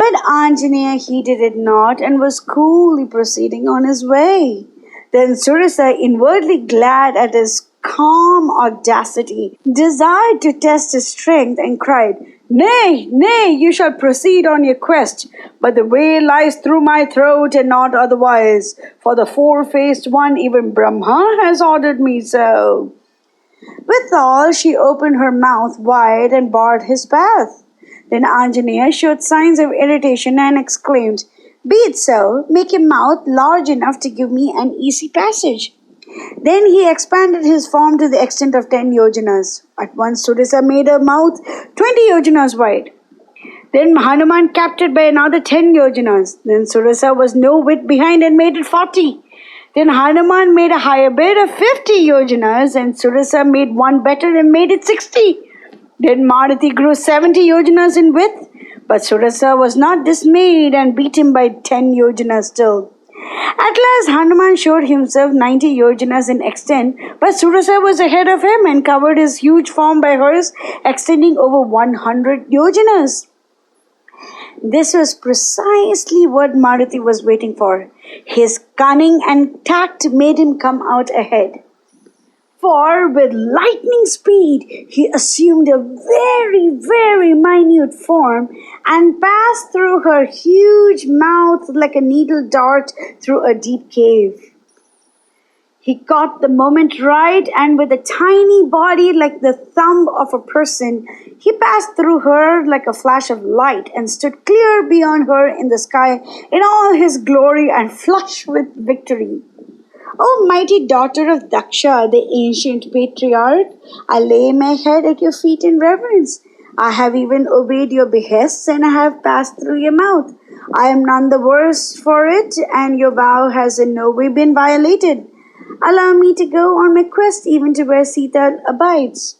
But Anjaneya heeded it not and was coolly proceeding on his way. Then Surasa, inwardly glad at his calm audacity, desired to test his strength and cried, "Nay, nay, you shall proceed on your quest, but the way lies through my throat and not otherwise, for the four-faced one, even Brahma, has ordered me so." Withal, she opened her mouth wide and barred his path. Then Anjaneya showed signs of irritation and exclaimed, "Be it so, make your mouth large enough to give me an easy passage." Then he expanded his form to the extent of 10 yojanas. At once Surasa made a mouth 20 yojanas wide. Then Hanuman capped it by another 10 yojanas. Then Surasa was no whit behind and made it 40. Then Hanuman made a higher bid of 50 yojanas, and Surasa made one better and made it 60. Then Maruti grew 70 yojanas in width, but Surasa was not dismayed and beat him by 10 yojanas still. At last Hanuman showed himself 90 yojanas in extent, but Surasa was ahead of him and covered his huge form by hers, extending over 100 yojanas. This was precisely what Maruti was waiting for. His cunning and tact made him come out ahead. For with lightning speed he assumed a very, very minute form and passed through her huge mouth like a needle dart through a deep cave. He caught the moment right, and with a tiny body like the thumb of a person, he passed through her like a flash of light and stood clear beyond her in the sky in all his glory and flushed with victory. "O mighty daughter of Daksha, the ancient patriarch, I lay my head at your feet in reverence. I have even obeyed your behests and I have passed through your mouth. I am none the worse for it, and your vow has in no way been violated. Allow me to go on my quest even to where Sita abides."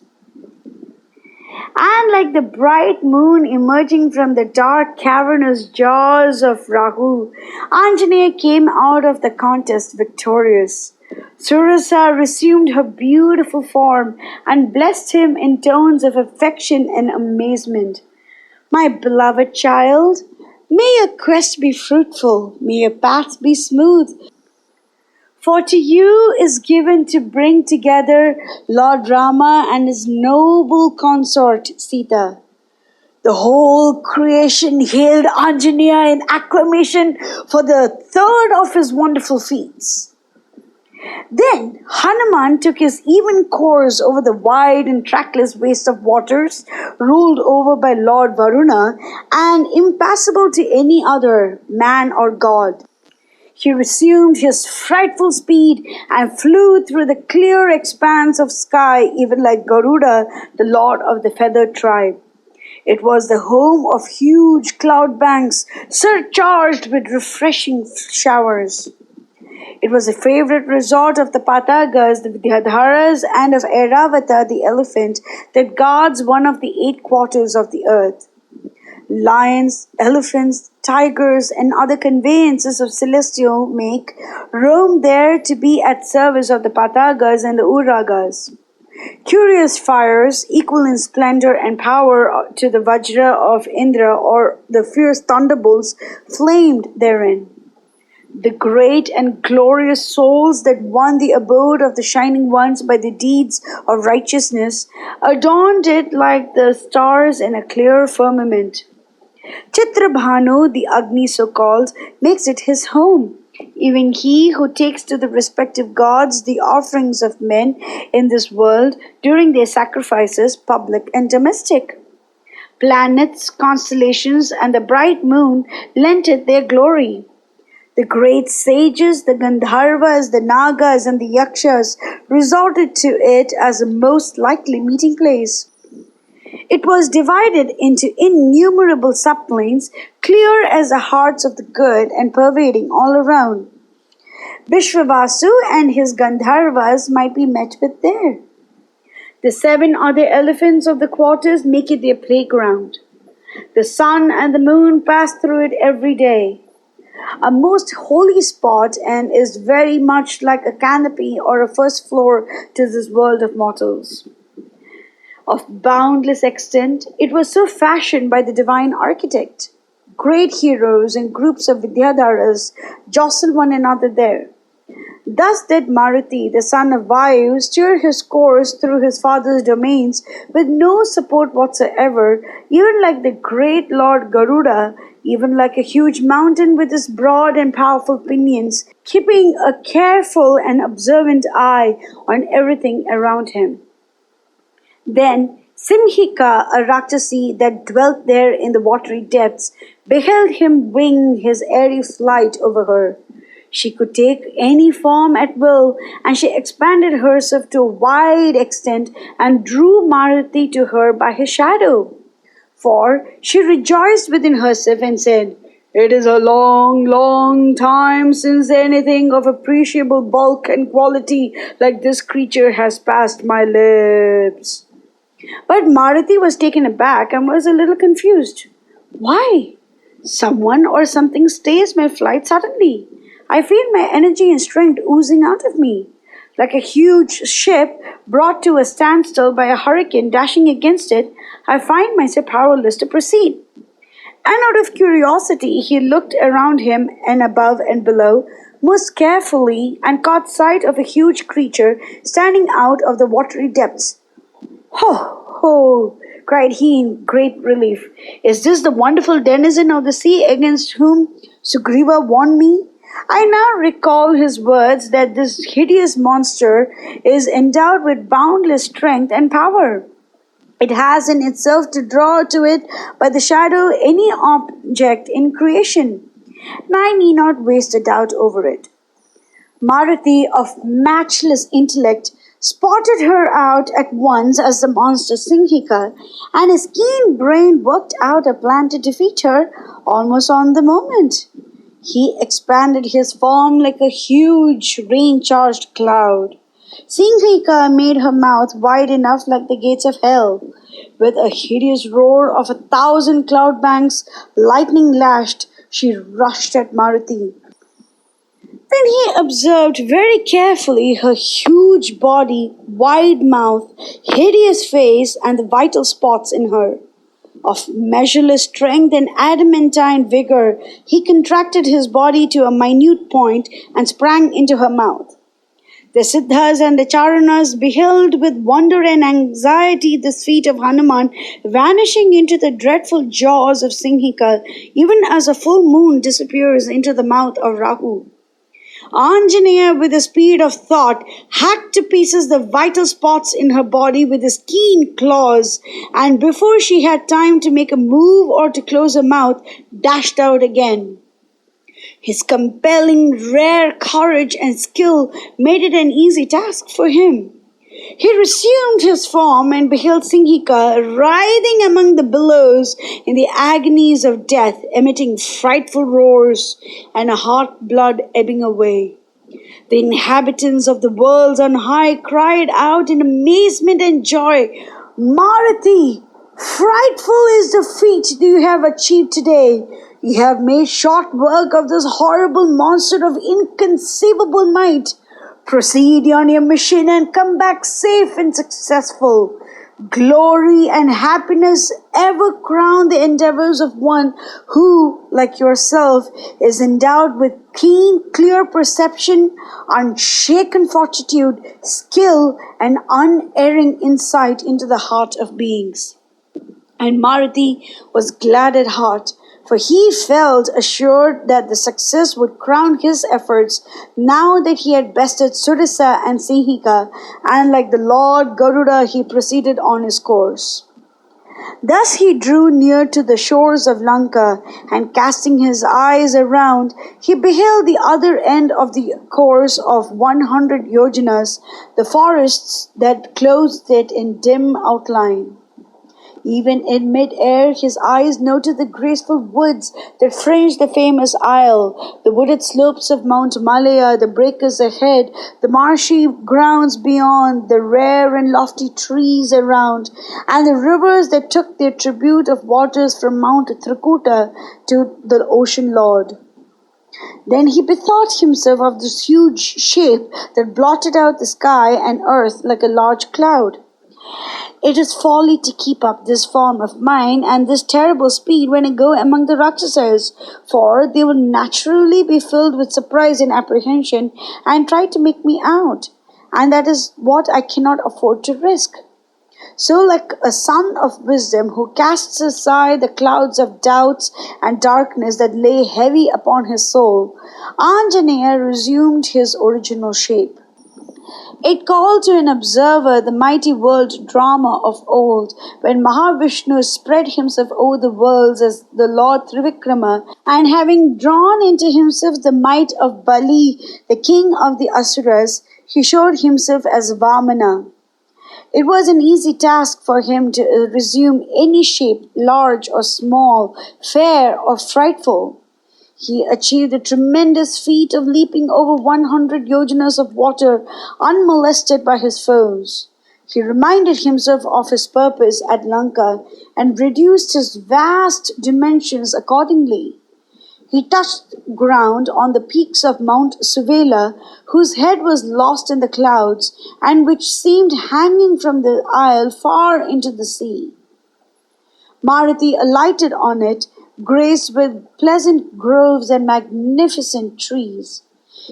And like the bright moon emerging from the dark cavernous jaws of Rahu, Anjaneya came out of the contest victorious. Surasa resumed her beautiful form and blessed him in tones of affection and amazement. "My beloved child, may your quest be fruitful, may your path be smooth. For to you is given to bring together Lord Rama and his noble consort Sita." The whole creation hailed Anjaneya in acclamation for the third of his wonderful feats. Then Hanuman took his even course over the wide and trackless waste of waters, ruled over by Lord Varuna and impassable to any other man or god. He resumed his frightful speed and flew through the clear expanse of sky, even like Garuda, the lord of the feathered tribe. It was the home of huge cloud banks surcharged with refreshing showers. It was a favorite resort of the Patagas, the Vidyadharas, and of Airavata, the elephant, that guards one of the 8 quarters of the earth. Lions, elephants, tigers, and other conveyances of celestial make roam there to be at service of the Patagas and the Uragas. Curious fires, equal in splendor and power to the Vajra of Indra or the fierce thunderbolts, flamed therein. The great and glorious souls that won the abode of the Shining Ones by the deeds of righteousness adorned it like the stars in a clear firmament. Chitrabhanu, the Agni so-called, makes it his home. Even he who takes to the respective gods the offerings of men in this world during their sacrifices, public and domestic. Planets, constellations, and the bright moon lent it their glory. The great sages, the Gandharvas, the Nagas, and the Yakshas resorted to it as a most likely meeting place. It was divided into innumerable subplanes, clear as the hearts of the good and pervading all around. Vishwavasu and his Gandharvas might be met with there. The 7 other elephants of the quarters make it their playground. The sun and the moon pass through it every day. A most holy spot, and is very much like a canopy or a first floor to this world of mortals. Of boundless extent, it was so fashioned by the divine architect. great heroes and groups of Vidyadharas jostle one another there. Thus did Maruti, the son of Vayu, steer his course through his father's domains with no support whatsoever, even like the great Lord Garuda, even like a huge mountain with his broad and powerful pinions, keeping a careful and observant eye on everything around him. Then Simhika, a Rakshasi that dwelt there in the watery depths, beheld him wing his airy flight over her. She could take any form at will, and she expanded herself to a wide extent and drew Maruti to her by his shadow. For she rejoiced within herself and said, "It is a long, long time since anything of appreciable bulk and quality like this creature has passed my lips." But Maruti was taken aback and was a little confused. "Why? Someone or something stays my flight suddenly. I feel my energy and strength oozing out of me. Like a huge ship brought to a standstill by a hurricane dashing against it, I find myself powerless to proceed." And out of curiosity, he looked around him and above and below, most carefully, and caught sight of a huge creature standing out of the watery depths. "Ho, ho!" cried he in great relief. "Is this the wonderful denizen of the sea against whom Sugriva warned me?" I now recall his words that this hideous monster is endowed with boundless strength and power. It has in itself to draw to it by the shadow any object in creation, and I need not waste a doubt over it. Maruti, of matchless intellect, spotted her out at once as the monster Singhika, and his keen brain worked out a plan to defeat her almost on the moment. He expanded his form like a huge rain-charged cloud. Singhika made her mouth wide enough like the gates of hell. With a hideous roar of 1,000 cloud banks, lightning lashed, she rushed at Maruti. Then he observed very carefully her huge body, wide mouth, hideous face, and the vital spots in her. Of measureless strength and adamantine vigor, he contracted his body to a minute point and sprang into her mouth. The Siddhas and the Charanas beheld with wonder and anxiety this feat of Hanuman vanishing into the dreadful jaws of Singhika, even as a full moon disappears into the mouth of Rahu. Anjaneya, with the speed of thought, hacked to pieces the vital spots in her body with his keen claws, and before she had time to make a move or to close her mouth, dashed out again. His compelling, rare courage and skill made it an easy task for him. He resumed his form and beheld Singhika writhing among the billows in the agonies of death, emitting frightful roars and a hot blood ebbing away. The inhabitants of the worlds on high cried out in amazement and joy, "Maruti, frightful is the feat you have achieved today. You have made short work of this horrible monster of inconceivable might. Proceed on your mission and come back safe and successful. Glory and happiness ever crown the endeavors of one who, like yourself, is endowed with keen, clear perception, unshaken fortitude, skill, and unerring insight into the heart of beings." And Maruti was glad at heart, for he felt assured that the success would crown his efforts now that he had bested Surisa and Singhika, and like the Lord Garuda he proceeded on his course. Thus he drew near to the shores of Lanka, and casting his eyes around, he beheld the other end of the course of 100 yojanas, the forests that clothed it in dim outline. Even in mid-air, his eyes noted the graceful woods that fringed the famous isle, the wooded slopes of Mount Malaya, the breakers ahead, the marshy grounds beyond, the rare and lofty trees around, and the rivers that took their tribute of waters from Mount Trikuta to the ocean lord. Then he bethought himself of this huge shape that blotted out the sky and earth like a large cloud. It is folly to keep up this form of mine and this terrible speed when I go among the Rakshasas, for they will naturally be filled with surprise and apprehension and try to make me out, and that is what I cannot afford to risk. So, like a son of wisdom who casts aside the clouds of doubts and darkness that lay heavy upon his soul, Anjaneya resumed his original shape. It called to an observer the mighty world drama of old, when Mahavishnu spread himself over the worlds as the Lord Trivikrama, and having drawn into himself the might of Bali, the king of the Asuras, he showed himself as Vamana. It was an easy task for him to resume any shape, large or small, fair or frightful. He achieved the tremendous feat of leaping over 100 yojanas of water unmolested by his foes. He reminded himself of his purpose at Lanka and reduced his vast dimensions accordingly. He touched ground on the peaks of Mount Suvela, whose head was lost in the clouds, and which seemed hanging from the isle far into the sea. Maruti alighted on it, graced with pleasant groves and magnificent trees.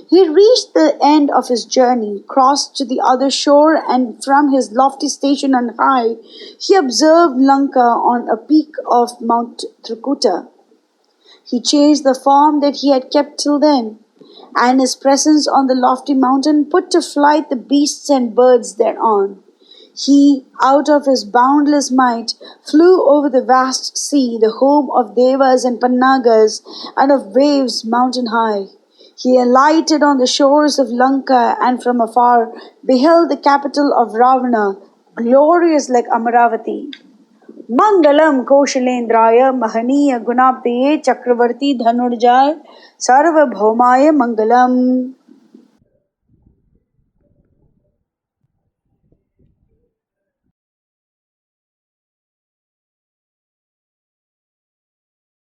He reached the end of his journey, crossed to the other shore, and from his lofty station on high, he observed Lanka on a peak of Mount Trikuta. He changed the form that he had kept till then, and his presence on the lofty mountain put to flight the beasts and birds thereon. He, out of his boundless might, flew over the vast sea, the home of Devas and Pannagas, and of waves mountain high. He alighted on the shores of Lanka, and from afar beheld the capital of Ravana, glorious like Amaravati. Mangalam Koshalendraya Mahaniya Gunabdeye Chakravarti Dhanurjay Sarvabhaumaya Mangalam.